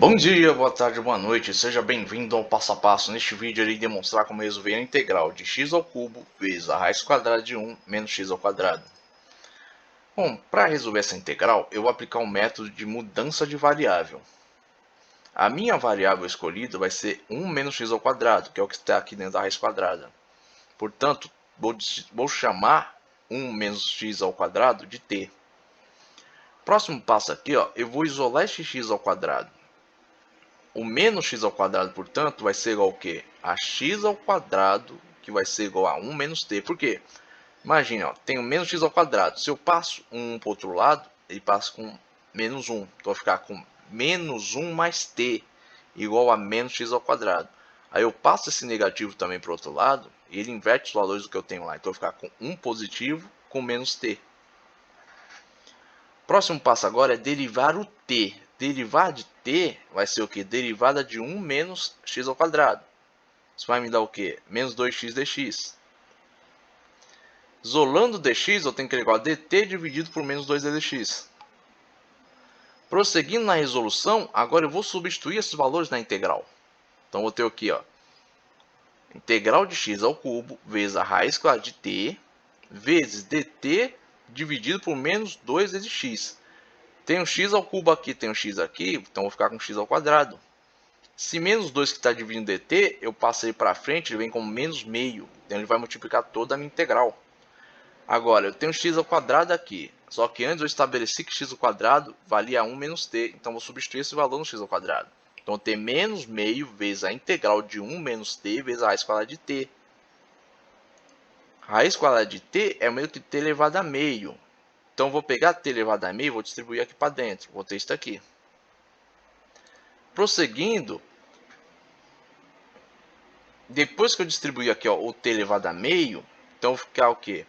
Bom dia, boa tarde, boa noite, seja bem-vindo ao passo a passo. Neste vídeo eu irei demonstrar como resolver a integral de x ao cubo vezes a raiz quadrada de 1 menos x ao quadrado. Bom, para resolver essa integral, eu vou aplicar um método de mudança de variável. A minha variável escolhida vai ser 1 menos x ao quadrado, que é o que está aqui dentro da raiz quadrada. Portanto, vou chamar 1 menos x ao quadrado de t. Próximo passo aqui, eu vou isolar este x ao quadrado. O menos x ao quadrado, portanto, vai ser igual ao quê? A x ao quadrado, que vai ser igual a 1 menos t. Por quê? Imagina, tenho menos x ao quadrado. Se eu passo 1 para o outro lado, ele passa com menos 1. Então, vai ficar com menos 1 mais t, igual a menos x ao quadrado. Aí eu passo esse negativo também para o outro lado, e ele inverte os valores do que eu tenho lá. Então, vai ficar com 1 positivo com menos t. Próximo passo agora é derivar o t. Derivar de t vai ser o que? Derivada de 1 menos x ao quadrado. Isso vai me dar o que? Menos 2x dx. Isolando dx, eu tenho que igual a dt dividido por menos 2 dx. Prosseguindo na resolução, agora eu vou substituir esses valores na integral. Então, vou ter aqui, integral de x ao cubo vezes a raiz quadrada de t vezes dt dividido por menos 2 vezes x. Tem um x ao cubo aqui, tem um x aqui, então vou ficar com x ao quadrado. Se menos 2 que está dividindo dt, eu passo ele para frente, ele vem como menos meio. Então ele vai multiplicar toda a minha integral. Agora, eu tenho x ao quadrado aqui. Só que antes eu estabeleci que x ao quadrado valia 1 menos t. Então vou substituir esse valor no x ao quadrado. Então t menos meio vezes a integral de 1 menos t vezes a raiz quadrada de t. A raiz quadrada de t é o mesmo que t elevado a meio. Então, vou pegar t elevado a meio e vou distribuir aqui para dentro. Vou ter isso aqui. Prosseguindo, depois que eu distribuir aqui o t elevado a meio, então vai ficar o quê?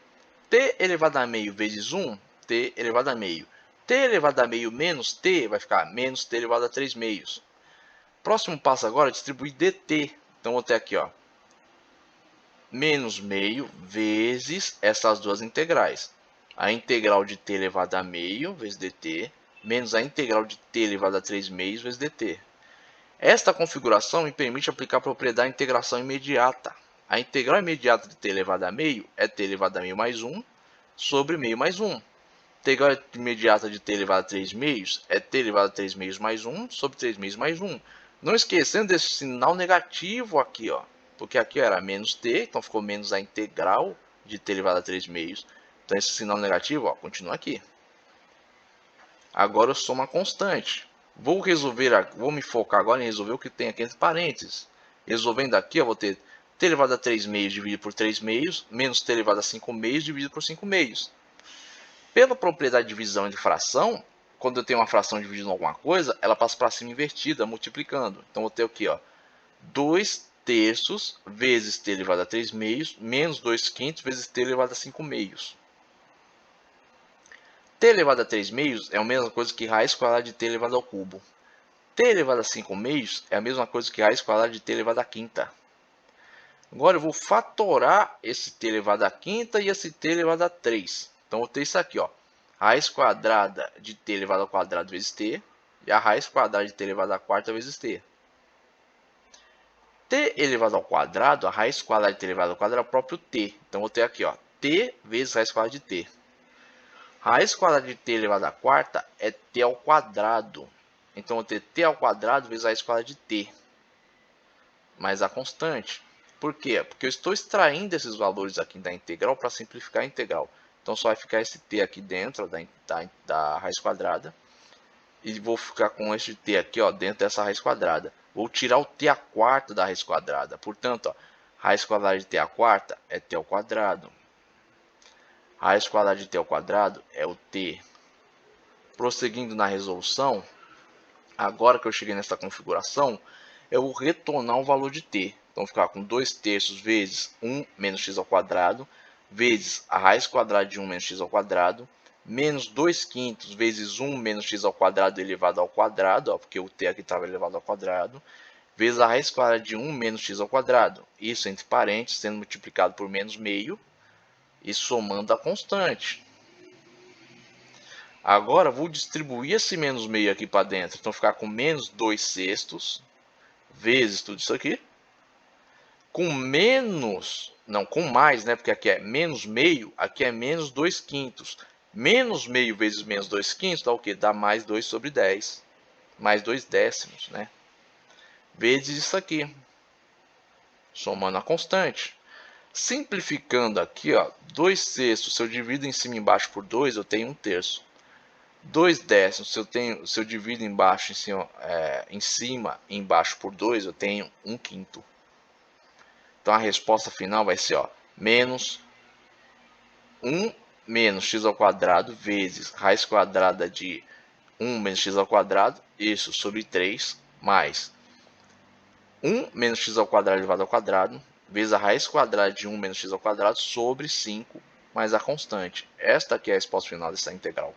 T elevado a meio vezes 1, t elevado a meio. T elevado a meio menos t vai ficar menos t elevado a 3 meios. Próximo passo agora é distribuir dt. Então, vou ter aqui, menos meio vezes essas duas integrais. A integral de t elevado a meio vezes dt, menos a integral de t elevado a 3 meios vezes dt. Esta configuração me permite aplicar a propriedade de integração imediata. A integral imediata de t elevado a meio é t elevado a meio mais 1 sobre meio mais 1. A integral imediata de t elevado a 3 meios é t elevado a 3 meios mais 1 sobre 3 meios mais 1. Não esquecendo desse sinal negativo aqui, porque aqui era menos t, então ficou menos a integral de t elevado a 3 meios. Então, esse sinal negativo continua aqui. Agora eu somo a constante. Vou me focar agora em resolver o que tem aqui entre parênteses. Resolvendo aqui, eu vou ter t elevado a 3 meios dividido por 3 meios, menos t elevado a 5 meios dividido por 5 meios. Pela propriedade de divisão de fração, quando eu tenho uma fração dividindo alguma coisa, ela passa para cima invertida, multiplicando. Então, vou ter aqui, 2 terços vezes t elevado a 3 meios, menos 2 quintos vezes t elevado a 5 meios. T elevado a 3 meios é a mesma coisa que raiz quadrada de t elevado ao cubo. T elevado a 5 meios é a mesma coisa que raiz quadrada de t elevado à quinta. Agora eu vou fatorar esse t elevado à quinta e esse t elevado a 3. Então, vou ter isso aqui, raiz quadrada de t elevado ao quadrado vezes t, e a raiz quadrada de t elevado à quarta vezes t. T elevado ao quadrado, a raiz quadrada de t elevado ao quadrado é o próprio t. Então, vou ter aqui, t vezes raiz quadrada de t. Raiz quadrada de t elevado à quarta é t ao quadrado. Então, vou ter t ao quadrado vezes a raiz quadrada de t. Mais a constante. Por quê? Porque eu estou extraindo esses valores aqui da integral para simplificar a integral. Então, só vai ficar esse t aqui dentro da raiz quadrada. E vou ficar com este t aqui dentro dessa raiz quadrada. Vou tirar o t à quarta da raiz quadrada. Portanto, raiz quadrada de t à quarta é t ao quadrado. Raiz quadrada de t ao quadrado é o t. Prosseguindo na resolução, agora que eu cheguei nessa configuração, eu vou retornar o valor de t. Então, vou ficar com 2 terços vezes 1 menos x ao quadrado, vezes a raiz quadrada de 1 menos x ao quadrado, menos 2 quintos vezes 1 menos x ao quadrado elevado ao quadrado, porque o t aqui estava elevado ao quadrado, vezes a raiz quadrada de 1 menos x ao quadrado. Isso entre parênteses, sendo multiplicado por menos meio, e somando a constante. Agora vou distribuir esse menos meio aqui para dentro. Então ficar com menos 2/6 vezes tudo isso aqui. Com menos, não, com mais, né? Porque aqui é menos meio, aqui é menos 2/5. Menos meio vezes menos 2/5 dá o quê? Dá mais 2/10. Mais 2/10, né? Vezes isso aqui. Somando a constante. Simplificando aqui, ó, 2/6, se eu divido em cima e embaixo por 2, eu tenho 1/3. 2/10, se eu divido embaixo em cima e embaixo por 2, eu tenho 1/5. Então a resposta final vai ser, ó, menos 1 menos x ao quadrado vezes raiz quadrada de 1 menos x ao quadrado, isso sobre 3, mais 1 menos x ao quadrado elevado ao quadrado, vezes a raiz quadrada de 1 menos x ao quadrado sobre 5, mais a constante. Esta aqui é a resposta final dessa integral.